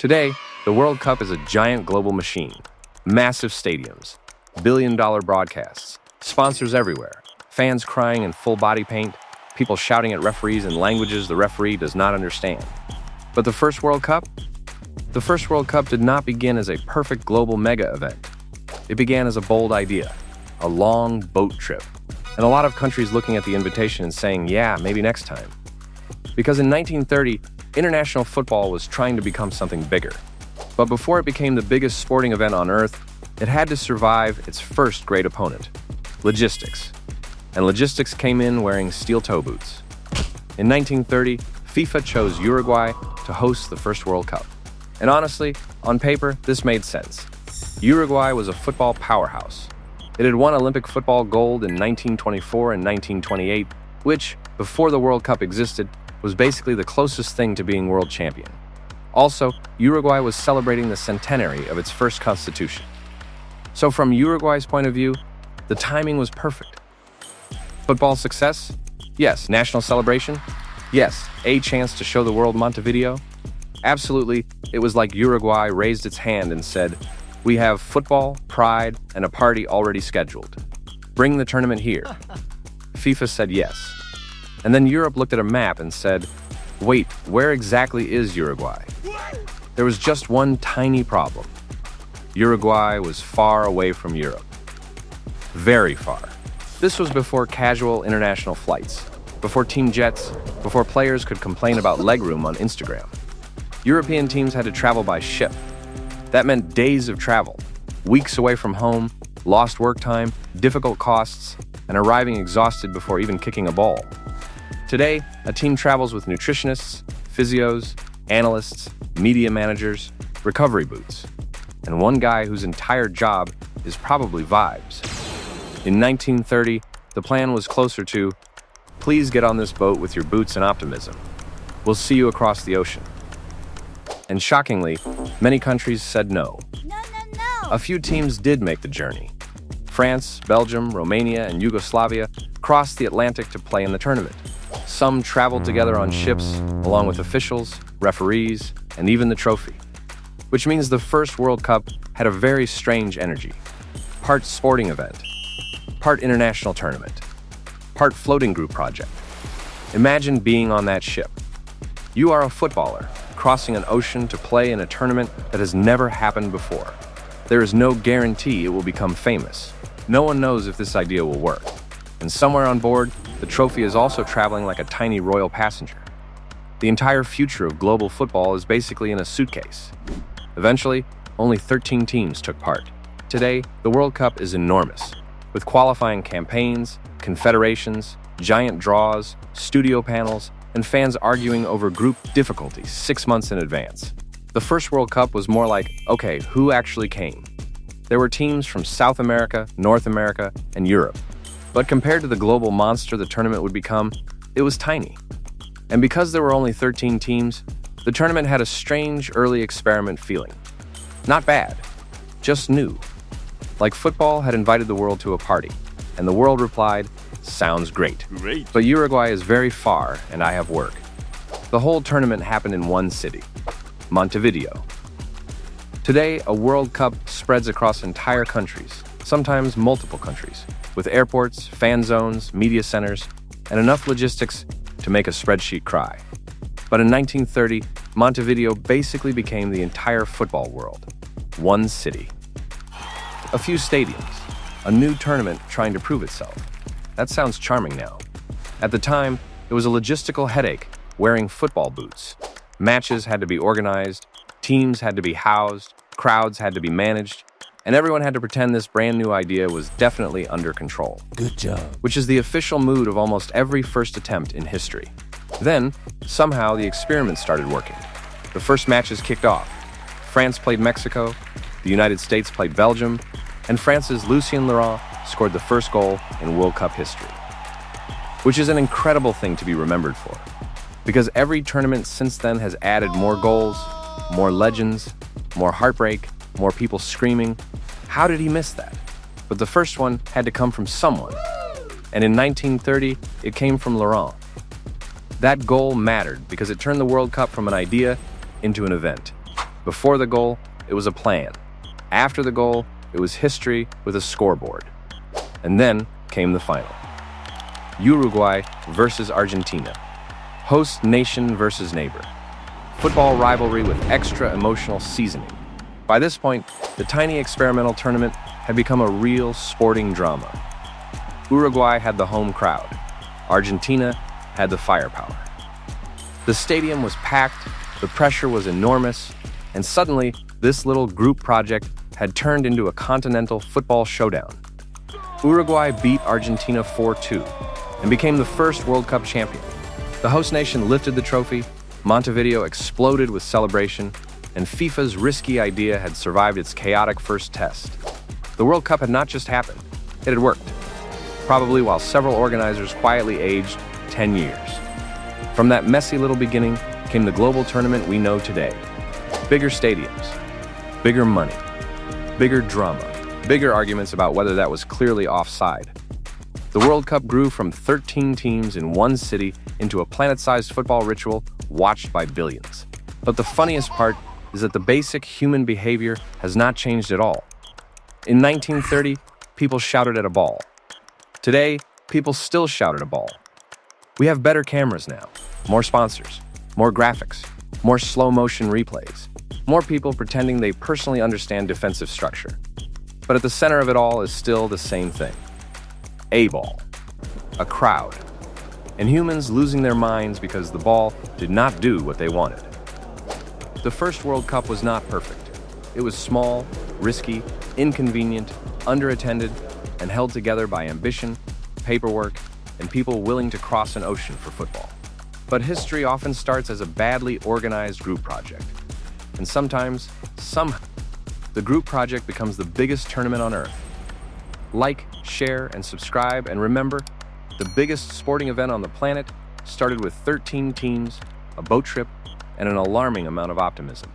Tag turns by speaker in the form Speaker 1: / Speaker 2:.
Speaker 1: Today, the World Cup is a giant global machine. Massive stadiums, billion-dollar broadcasts, sponsors everywhere, fans crying in full body paint, people shouting at referees in languages the referee does not understand. But the first World Cup? The first World Cup did not begin as a perfect global mega event. It began as a bold idea, a long boat trip, and a lot of countries looking at the invitation and saying, yeah, maybe next time. Because in 1930, international football was trying to become something bigger. But before it became the biggest sporting event on Earth, it had to survive its first great opponent, logistics. And logistics came in wearing steel toe boots. In 1930, FIFA chose Uruguay to host the first World Cup. And honestly, on paper, this made sense. Uruguay was a football powerhouse. It had won Olympic football gold in 1924 and 1928, which, before the World Cup existed, was basically the closest thing to being world champion. Also, Uruguay was celebrating the centenary of its first constitution. So from Uruguay's point of view, the timing was perfect. Football success? Yes. National celebration? Yes. A chance to show the world Montevideo? Absolutely, it was like Uruguay raised its hand and said, we have football, pride, and a party already scheduled. Bring the tournament here. FIFA said yes. And then Europe looked at a map and said, wait, where exactly is Uruguay? There was just one tiny problem. Uruguay was far away from Europe. Very far. This was before casual international flights, before team jets, before players could complain about legroom on Instagram. European teams had to travel by ship. That meant days of travel, weeks away from home, lost work time, difficult costs, and arriving exhausted before even kicking a ball. Today, a team travels with nutritionists, physios, analysts, media managers, recovery boots, and one guy whose entire job is probably vibes. In 1930, the plan was closer to, please get on this boat with your boots and optimism. We'll see you across the ocean. And shockingly, many countries said no.
Speaker 2: No.
Speaker 1: A few teams did make the journey. France, Belgium, Romania, and Yugoslavia crossed the Atlantic to play in the tournament. Some traveled together on ships, along with officials, referees, and even the trophy. Which means the first World Cup had a very strange energy. Part sporting event, part international tournament, part floating group project. Imagine being on that ship. You are a footballer, crossing an ocean to play in a tournament that has never happened before. There is no guarantee it will become famous. No one knows if this idea will work. And somewhere on board, the trophy is also traveling like a tiny royal passenger. The entire future of global football is basically in a suitcase. Eventually, only 13 teams took part. Today, the World Cup is enormous, with qualifying campaigns, confederations, giant draws, studio panels, and fans arguing over group difficulties 6 months in advance. The first World Cup was more like, okay, who actually came? There were teams from South America, North America, and Europe. But compared to the global monster the tournament would become, it was tiny. And because there were only 13 teams, the tournament had a strange early experiment feeling. Not bad, just new. Like football had invited the world to a party, and the world replied, sounds great. But Uruguay is very far, and I have work. The whole tournament happened in one city, Montevideo. Today, a World Cup spreads across entire countries, sometimes multiple countries, with airports, fan zones, media centers, and enough logistics to make a spreadsheet cry. But in 1930, Montevideo basically became the entire football world. One city. A few stadiums. A new tournament trying to prove itself. That sounds charming now. At the time, it was a logistical headache wearing football boots. Matches had to be organized, teams had to be housed, crowds had to be managed, and everyone had to pretend this brand new idea was definitely under control.
Speaker 3: Good job.
Speaker 1: Which is the official mood of almost every first attempt in history. Then, somehow, the experiment started working. The first matches kicked off. France played Mexico, the United States played Belgium, and France's Lucien Laurent scored the first goal in World Cup history. Which is an incredible thing to be remembered for, because every tournament since then has added more goals, more legends, more heartbreak, more people screaming. How did he miss that? But the first one had to come from someone. And in 1930, it came from Laurent. That goal mattered because it turned the World Cup from an idea into an event. Before the goal, it was a plan. After the goal, it was history with a scoreboard. And then came the final. Uruguay versus Argentina. Host nation versus neighbor. Football rivalry with extra emotional seasoning. By this point, the tiny experimental tournament had become a real sporting drama. Uruguay had the home crowd. Argentina had the firepower. The stadium was packed, the pressure was enormous, and suddenly, this little group project had turned into a continental football showdown. Uruguay beat Argentina 4-2 and became the first World Cup champion. The host nation lifted the trophy, Montevideo exploded with celebration, and FIFA's risky idea had survived its chaotic first test. The World Cup had not just happened, it had worked. Probably while several organizers quietly aged 10 years. From that messy little beginning came the global tournament we know today. Bigger stadiums, bigger money, bigger drama, bigger arguments about whether that was clearly offside. The World Cup grew from 13 teams in one city into a planet-sized football ritual watched by billions. But the funniest part is that the basic human behavior has not changed at all. In 1930, people shouted at a ball. Today, people still shout at a ball. We have better cameras now, more sponsors, more graphics, more slow-motion replays, more people pretending they personally understand defensive structure. But at the center of it all is still the same thing. A ball, a crowd, and humans losing their minds because the ball did not do what they wanted. The first World Cup was not perfect. It was small, risky, inconvenient, underattended, and held together by ambition, paperwork, and people willing to cross an ocean for football. But history often starts as a badly organized group project. And sometimes, somehow, the group project becomes the biggest tournament on Earth. Like, share, and subscribe, and remember, the biggest sporting event on the planet started with 13 teams, a boat trip, and an alarming amount of optimism.